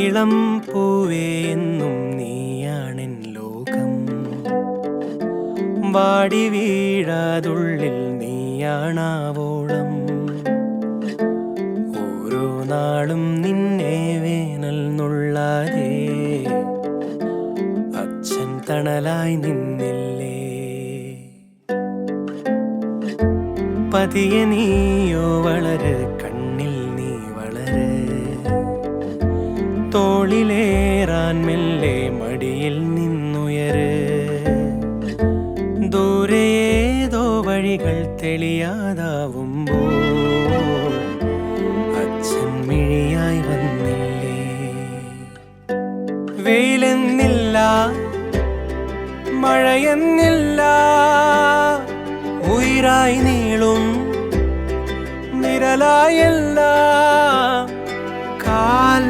ഇളം പൂവേ എന്നും നീയാണെൻ ലോകം. വാടി വീഴാതുള്ളിൽ നീയാണാവോളം. ഓരോ നാളും നിന്നെ വേനൽ നുള്ളാതെ അച്ഛൻ തണലായി നിന്നില്ലേ. പതിയെ നീയോ വളര്, കണ്ണിൽ നീ വളര്. തോളിലേറാൻ മെല്ലെ മടിയിൽ നിന്നുയര്. ദൂരേതോ വഴികൾ തെളിയാതാവുമ്പോൾ അച്ഛൻ മിഴിയായി വന്നില്ലേ. വെയിലെന്നില്ല, മഴയെന്നില്ല, ഉയിരായി നീളും നിഴലായല്ല. കാൽ